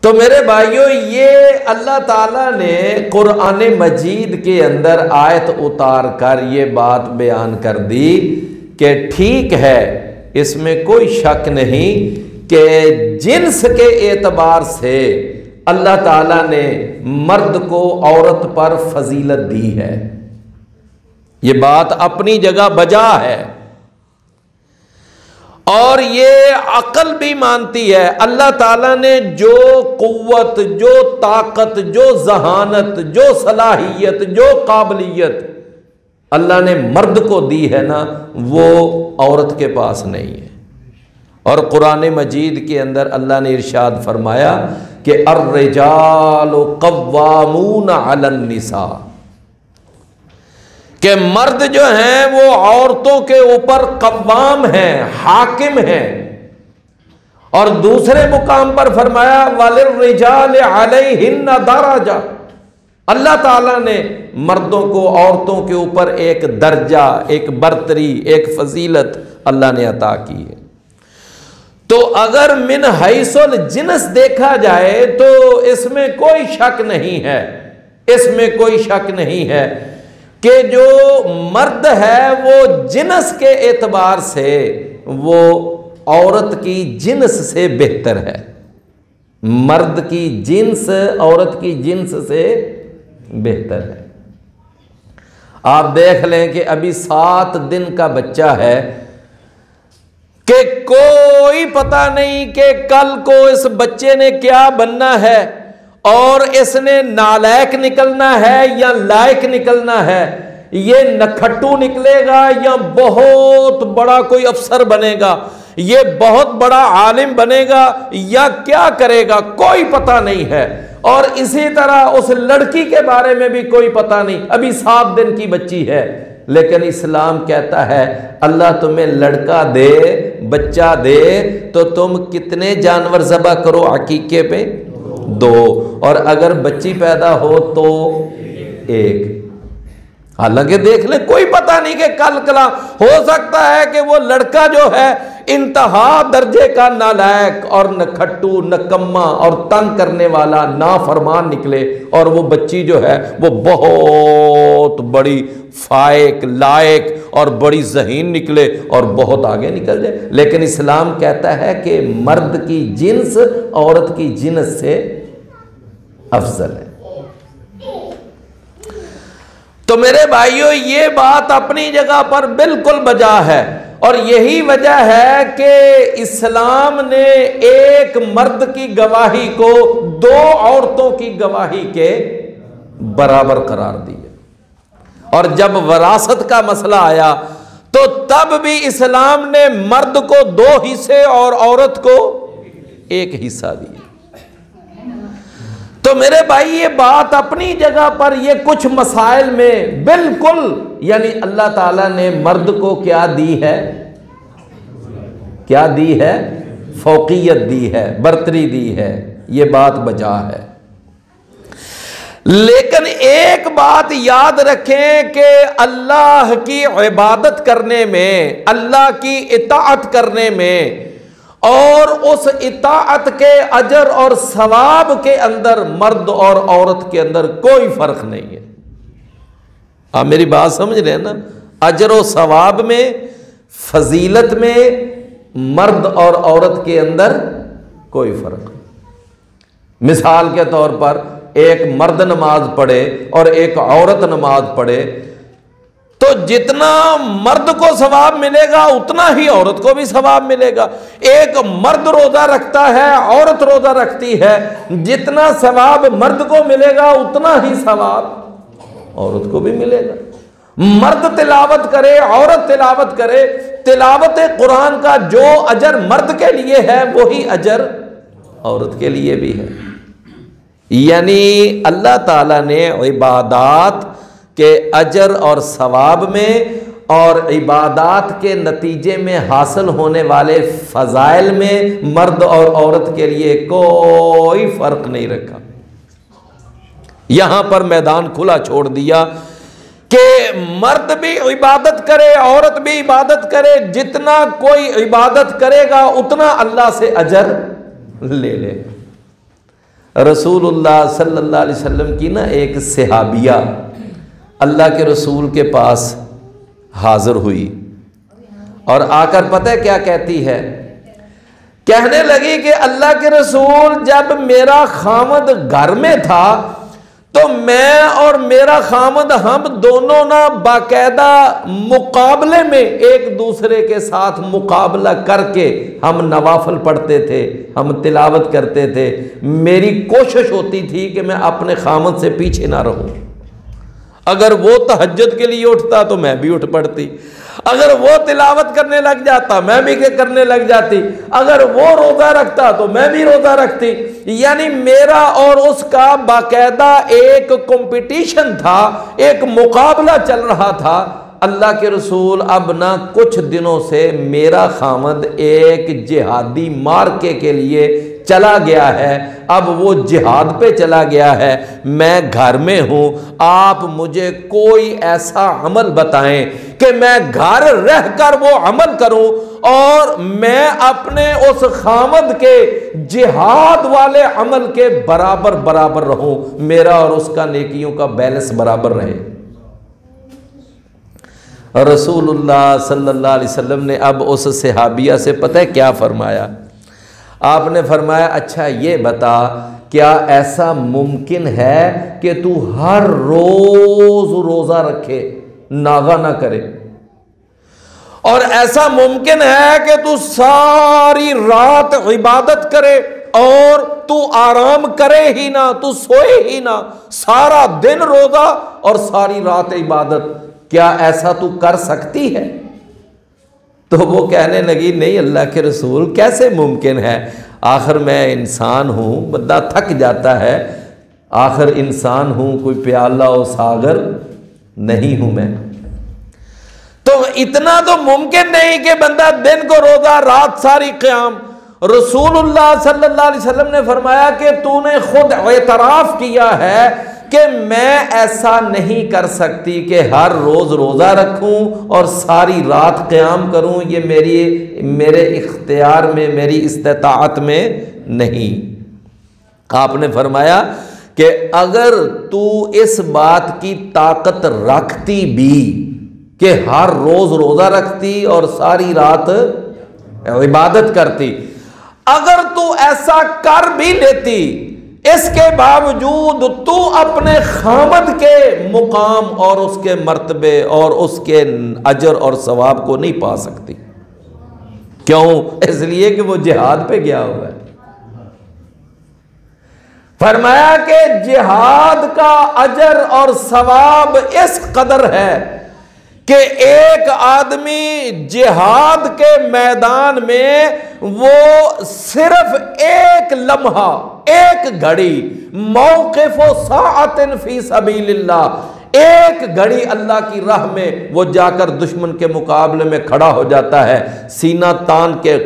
تو میرے بھائیوں، یہ اللہ تعالیٰ نے قرآن مجید کے اندر آیت اتار کر یہ بات بیان کر دی کہ ٹھیک ہے، اس میں کوئی شک نہیں کہ جنس کے اعتبار سے اللہ تعالیٰ نے مرد کو عورت پر فضیلت دی ہے، یہ بات اپنی جگہ بجا ہے، اور یہ عقل بھی مانتی ہے۔ اللہ تعالیٰ نے جو قوت، جو طاقت، جو ذہانت، جو صلاحیت، جو قابلیت اللہ نے مرد کو دی ہے نا، وہ عورت کے پاس نہیں ہے۔ اور قرآن مجید کے اندر اللہ نے ارشاد فرمایا کہ الرجال قوامون علی النساء، کہ مرد جو ہیں وہ عورتوں کے اوپر قوام ہیں، حاکم ہیں۔ اور دوسرے مقام پر فرمایا وَلِلرِّجَالِ عَلَيْهِنَّ دَرَجَةٌ، اللہ تعالیٰ نے مردوں کو عورتوں کے اوپر ایک درجہ، ایک برتری، ایک فضیلت اللہ نے عطا کی ہے۔ تو اگر من حیث الجنس دیکھا جائے تو اس میں کوئی شک نہیں ہے، اس میں کوئی شک نہیں ہے کہ جو مرد ہے وہ جنس کے اعتبار سے وہ عورت کی جنس سے بہتر ہے، مرد کی جنس عورت کی جنس سے بہتر ہے۔ آپ دیکھ لیں کہ ابھی 7 دن کا بچہ ہے کہ کوئی پتہ نہیں کہ کل کو اس بچے نے کیا بننا ہے، اور اس نے نالائق نکلنا ہے یا لائق نکلنا ہے، یہ نکھٹو نکلے گا یا بہت بڑا کوئی افسر بنے گا، یہ بہت بڑا عالم بنے گا یا کیا کرے گا، کوئی پتہ نہیں ہے۔ اور اسی طرح اس لڑکی کے بارے میں بھی کوئی پتہ نہیں، ابھی 7 دن کی بچی ہے، لیکن اسلام کہتا ہے اللہ تمہیں لڑکا دے، بچہ دے تو تم کتنے جانور ذبح کرو عقیقے پہ؟ 2، اور اگر بچی پیدا ہو تو 1۔ حالانکہ دیکھ لیں کوئی پتہ نہیں کہ کل کلا ہو سکتا ہے کہ وہ لڑکا جو ہے انتہا درجے کا نالائق اور نکھٹو، نکما اور تنگ کرنے والا نافرمان نکلے، اور وہ بچی جو ہے وہ بہت بڑی فائق، لائق اور بڑی ذہین نکلے اور بہت آگے نکل جائے۔ لیکن اسلام کہتا ہے کہ مرد کی جنس عورت کی جنس سے افضل ہے۔ تو میرے بھائیوں، یہ بات اپنی جگہ پر بالکل بجا ہے، اور یہی وجہ ہے کہ اسلام نے ایک مرد کی گواہی کو 2 عورتوں کی گواہی کے برابر قرار دیا۔ اور جب وراثت کا مسئلہ آیا تو تب بھی اسلام نے مرد کو 2 حصے اور عورت کو 1 حصہ دیا۔ تو میرے بھائی، یہ بات اپنی جگہ پر یہ کچھ مسائل میں بالکل، یعنی اللہ تعالیٰ نے مرد کو کیا دی ہے؟ کیا دی ہے؟ فوقیت دی ہے، برتری دی ہے، یہ بات بجا ہے۔ لیکن ایک بات یاد رکھیں کہ اللہ کی عبادت کرنے میں، اللہ کی اطاعت کرنے میں اور اس اطاعت کے اجر اور ثواب کے اندر مرد اور عورت کے اندر کوئی فرق نہیں ہے۔ آپ میری بات سمجھ رہے ہیں نا؟ اجر و ثواب میں، فضیلت میں مرد اور عورت کے اندر کوئی فرق نہیں۔ مثال کے طور پر ایک مرد نماز پڑھے اور ایک عورت نماز پڑھے تو جتنا مرد کو ثواب ملے گا اتنا ہی عورت کو بھی ثواب ملے گا۔ ایک مرد روزہ رکھتا ہے، عورت روزہ رکھتی ہے، جتنا ثواب مرد کو ملے گا اتنا ہی ثواب عورت کو بھی ملے گا۔ مرد تلاوت کرے، عورت تلاوت کرے، تلاوت قرآن کا جو اجر مرد کے لیے ہے وہی اجر عورت کے لیے بھی ہے۔ یعنی اللہ تعالیٰ نے عبادات کے اجر اور ثواب میں اور عبادات کے نتیجے میں حاصل ہونے والے فضائل میں مرد اور عورت کے لیے کوئی فرق نہیں رکھا۔ یہاں پر میدان کھلا چھوڑ دیا کہ مرد بھی عبادت کرے، عورت بھی عبادت کرے، جتنا کوئی عبادت کرے گا اتنا اللہ سے اجر لے لے۔ رسول اللہ صلی اللہ علیہ وسلم کی نا ایک صحابیہ اللہ کے رسول کے پاس حاضر ہوئی اور آ کر پتہ ہے کیا کہتی ہے؟ کہنے لگی کہ اللہ کے رسول، جب میرا خامد گھر میں تھا تو میں اور میرا خامد ہم دونوں نا باقاعدہ مقابلے میں ایک دوسرے کے ساتھ مقابلہ کر کے ہم نوافل پڑھتے تھے، ہم تلاوت کرتے تھے۔ میری کوشش ہوتی تھی کہ میں اپنے خامد سے پیچھے نہ رہوں۔ اگر وہ تہجد کے لیے اٹھتا تو میں بھی اٹھ پڑتی، اگر وہ تلاوت کرنے لگ جاتا میں بھی کرنے لگ جاتی، اگر وہ روزہ رکھتا تو میں بھی روزہ رکھتی۔ یعنی میرا اور اس کا باقاعدہ ایک کمپٹیشن تھا، ایک مقابلہ چل رہا تھا۔ اللہ کے رسول اب نہ کچھ دنوں سے میرا خامد ایک جہادی مارکے کے لیے چلا گیا ہے، اب وہ جہاد پہ چلا گیا ہے، میں گھر میں ہوں، آپ مجھے کوئی ایسا عمل بتائیں کہ میں گھر رہ کر وہ عمل کروں اور میں اپنے اس خامد کے جہاد والے عمل کے برابر رہوں، میرا اور اس کا نیکیوں کا بیلنس برابر رہے۔ رسول اللہ صلی اللہ علیہ وسلم نے اب اس صحابیہ سے پتہ ہے کیا فرمایا؟ آپ نے فرمایا اچھا یہ بتا، کیا ایسا ممکن ہے کہ تو ہر روز روزہ رکھے، ناغہ نہ کرے، اور ایسا ممکن ہے کہ تو ساری رات عبادت کرے اور تو آرام کرے ہی نہ، تو سوئے ہی نہ، سارا دن روزہ اور ساری رات عبادت، کیا ایسا تو کر سکتی ہے؟ تو وہ کہنے لگی نہیں اللہ کے رسول، کیسے ممکن ہے؟ آخر میں انسان ہوں، بندہ تھک جاتا ہے، آخر انسان ہوں، کوئی پیالہ و ساغر نہیں ہوں میں۔ تو اتنا تو ممکن نہیں کہ بندہ دن کو روزہ رات ساری قیام۔ رسول اللہ صلی اللہ علیہ وسلم نے فرمایا کہ تو نے خود اعتراف کیا ہے کہ میں ایسا نہیں کر سکتی کہ ہر روز روزہ رکھوں اور ساری رات قیام کروں، یہ میرے اختیار میں، میری استطاعت میں نہیں۔ آپ نے فرمایا کہ اگر تو اس بات کی طاقت رکھتی بھی کہ ہر روز روزہ رکھتی اور ساری رات عبادت کرتی، اگر تو ایسا کر بھی لیتی، اس کے باوجود تو اپنے خامد کے مقام اور اس کے مرتبے اور اس کے اجر اور ثواب کو نہیں پا سکتی۔ کیوں؟ اس لیے کہ وہ جہاد پہ گیا ہوا ہے۔ فرمایا کہ جہاد کا اجر اور ثواب اس قدر ہے کہ ایک آدمی جہاد کے میدان میں وہ صرف ایک لمحہ، ایک گھڑی، موقف و ساعت فی سبیل اللہ، ایک گھڑی اللہ کی راہ میں وہ جا کر دشمن کے مقابلے میں کھڑا ہو جاتا ہے، سینہ تان کے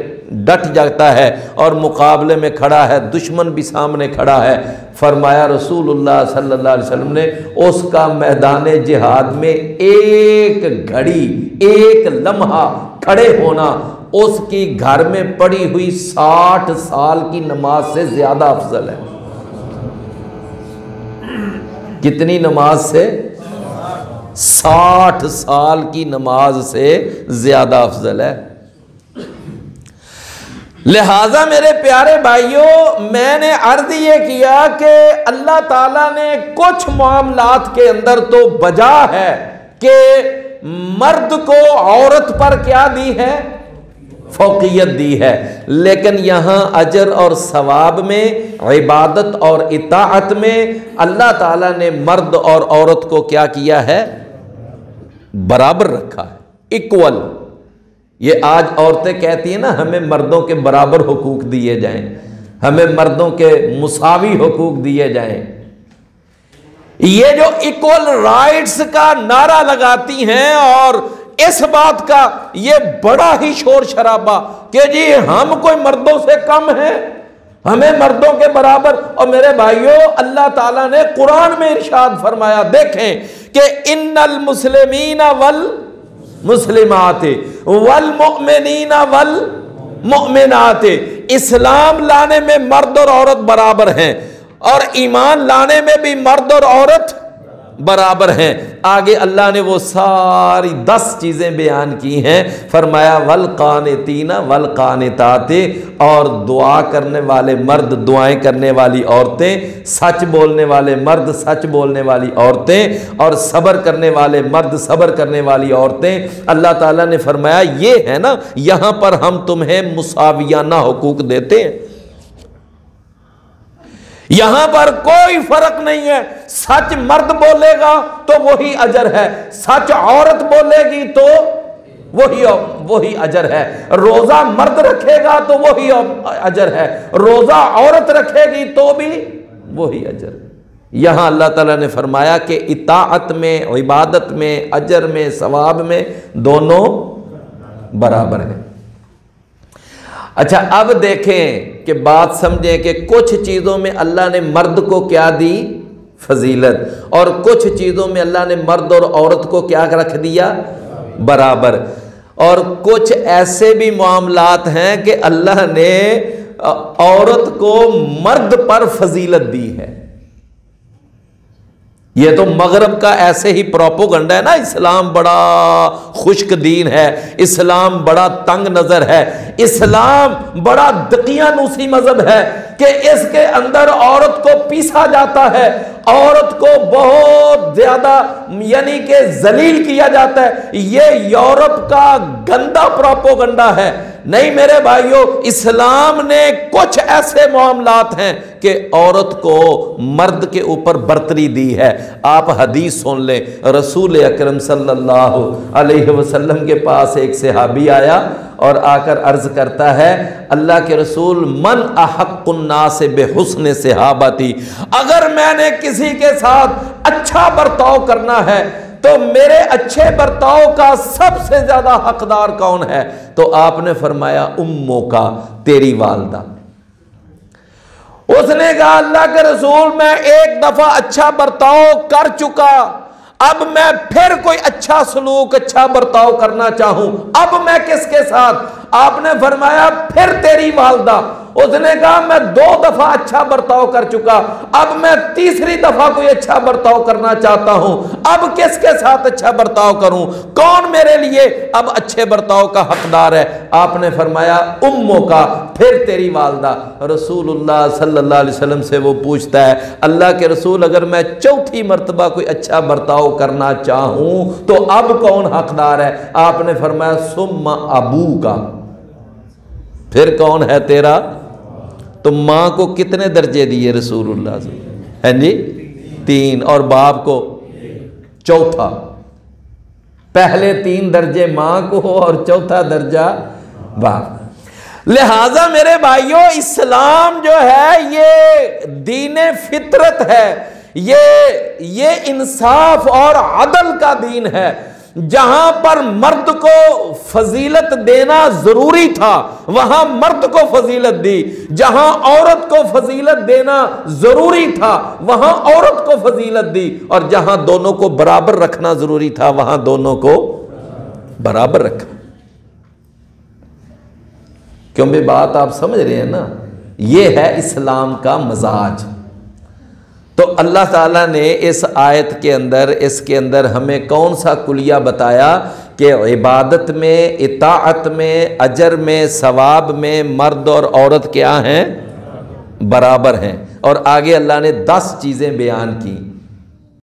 ڈٹ جاتا ہے اور مقابلے میں کھڑا ہے، دشمن بھی سامنے کھڑا ہے۔ فرمایا رسول اللہ صلی اللہ علیہ وسلم نے اس کا میدان جہاد میں ایک گھڑی، ایک لمحہ کھڑے ہونا اس کی گھر میں پڑی ہوئی 60 سال کی نماز سے زیادہ افضل ہے۔ کتنی نماز سے؟ 60 سال کی نماز سے زیادہ افضل ہے۔ لہٰذا میرے پیارے بھائیوں، میں نے عرض یہ کیا کہ اللہ تعالیٰ نے کچھ معاملات کے اندر تو بجا ہے کہ مرد کو عورت پر کیا دی ہے؟ فوقیت دی ہے، لیکن یہاں اجر اور ثواب میں، عبادت اور اطاعت میں اللہ تعالیٰ نے مرد اور عورت کو کیا کیا ہے؟ برابر رکھا ہے، ایکول۔ یہ آج عورتیں کہتی ہیں نا ہمیں مردوں کے برابر حقوق دیے جائیں، ہمیں مردوں کے مساوی حقوق دیے جائیں۔ یہ جو ایکول رائٹس کا نعرہ لگاتی ہیں اور اس بات کا یہ بڑا ہی شور شرابہ کہ جی ہم کوئی مردوں سے کم ہیں، ہمیں مردوں کے برابر۔ اور میرے بھائیوں، اللہ تعالیٰ نے قرآن میں ارشاد فرمایا، دیکھیں کہ ان المسلمین والمسلمات والمؤمنین والمؤمنات، اسلام لانے میں مرد اور عورت برابر ہیں، اور ایمان لانے میں بھی مرد اور عورت برابر ہیں۔ آگے اللہ نے وہ ساری 10 چیزیں بیان کی ہیں، فرمایا والقانتین والقانتات، اور دعا کرنے والے مرد، دعائیں کرنے والی عورتیں، سچ بولنے والے مرد، سچ بولنے والی عورتیں، اور صبر کرنے والے مرد، صبر کرنے والی عورتیں۔ اللہ تعالیٰ نے فرمایا یہ ہے نا، یہاں پر ہم تمہیں مساویانہ حقوق دیتے ہیں، یہاں پر کوئی فرق نہیں ہے۔ سچ مرد بولے گا تو وہی اجر ہے، سچ عورت بولے گی تو وہی اجر ہے، روزہ مرد رکھے گا تو وہی اجر ہے، روزہ عورت رکھے گی تو بھی وہی اجر ہے۔ یہاں اللہ تعالیٰ نے فرمایا کہ اطاعت میں، عبادت میں، اجر میں، ثواب میں دونوں برابر ہیں۔ اچھا اب دیکھیں کہ بات سمجھیں کہ کچھ چیزوں میں اللہ نے مرد کو کیا دی؟ فضیلت، اور کچھ چیزوں میں اللہ نے مرد اور عورت کو کیا رکھ دیا؟ برابر۔ اور کچھ ایسے بھی معاملات ہیں کہ اللہ نے عورت کو مرد پر فضیلت دی ہے۔ یہ تو مغرب کا ایسے ہی پروپوگنڈا ہے نا، اسلام بڑا خشک دین ہے، اسلام بڑا تنگ نظر ہے، اسلام بڑا دقیانوسی مذہب ہے کہ اس کے اندر عورت کو پیسا جاتا ہے، عورت کو بہت زیادہ یعنی کہ ذلیل کیا جاتا ہے۔ یہ یورپ کا گندا پروپوگنڈا ہے۔ نہیں میرے بھائیو، اسلام نے کچھ ایسے معاملات ہیں کہ عورت کو مرد کے اوپر برتری دی ہے۔ آپ حدیث سن لیں، رسول اکرم صلی اللہ علیہ وسلم کے پاس ایک صحابی آیا اور آ کر عرض کرتا ہے، اللہ کے رسول، من احق الناس بحسن صحابتی، اگر میں نے کسی کے ساتھ اچھا برتاؤ کرنا ہے تو میرے اچھے برتاؤ کا سب سے زیادہ حقدار کون ہے؟ تو آپ نے فرمایا اموں کا، تیری والدہ۔ اس نے کہا اللہ کے رسول، میں ایک دفعہ اچھا برتاؤ کر چکا، اب میں پھر کوئی اچھا سلوک، اچھا برتاؤ کرنا چاہوں، اب میں کس کے ساتھ؟ آپ نے فرمایا پھر تیری والدہ۔ اس نے کہا میں 2 دفعہ اچھا برتاؤ کر چکا، اب میں تیسری دفعہ کوئی اچھا برتاؤ کرنا چاہتا ہوں، اب کس کے ساتھ اچھا برتاؤ کروں؟ کون میرے لیے اب اچھے برتاؤ کا حقدار ہے؟ آپ نے فرمایا اموں کا، پھر تیری والدہ۔ رسول اللہ صلی اللہ علیہ وسلم سے وہ پوچھتا ہے، اللہ کے رسول اگر میں چوتھی مرتبہ کوئی اچھا برتاؤ کرنا چاہوں تو اب کون حقدار ہے؟ آپ نے فرمایا ثم ابو کا، پھر کون ہے تیرا؟ تو ماں کو کتنے درجے دیے رسول اللہ صلی اللہ علیہ وسلم؟ ہیں جی 3، اور باپ کو چوتھا۔ پہلے 3 درجے ماں کو اور چوتھا درجہ باپ۔ لہذا میرے بھائیوں، اسلام جو ہے یہ دین فطرت ہے، یہ انصاف اور عدل کا دین ہے۔ جہاں پر مرد کو فضیلت دینا ضروری تھا وہاں مرد کو فضیلت دی، جہاں عورت کو فضیلت دینا ضروری تھا وہاں عورت کو فضیلت دی، اور جہاں دونوں کو برابر رکھنا ضروری تھا وہاں دونوں کو برابر رکھا۔ کیونکہ بات آپ سمجھ رہے ہیں نا، یہ ہے اسلام کا مزاج۔ تو اللہ تعالیٰ نے اس آیت کے اندر، اس کے اندر ہمیں کون سا کلیہ بتایا کہ عبادت میں، اطاعت میں، اجر میں، ثواب میں مرد اور عورت کیا ہیں؟ برابر ہیں۔ اور آگے اللہ نے 10 چیزیں بیان کی۔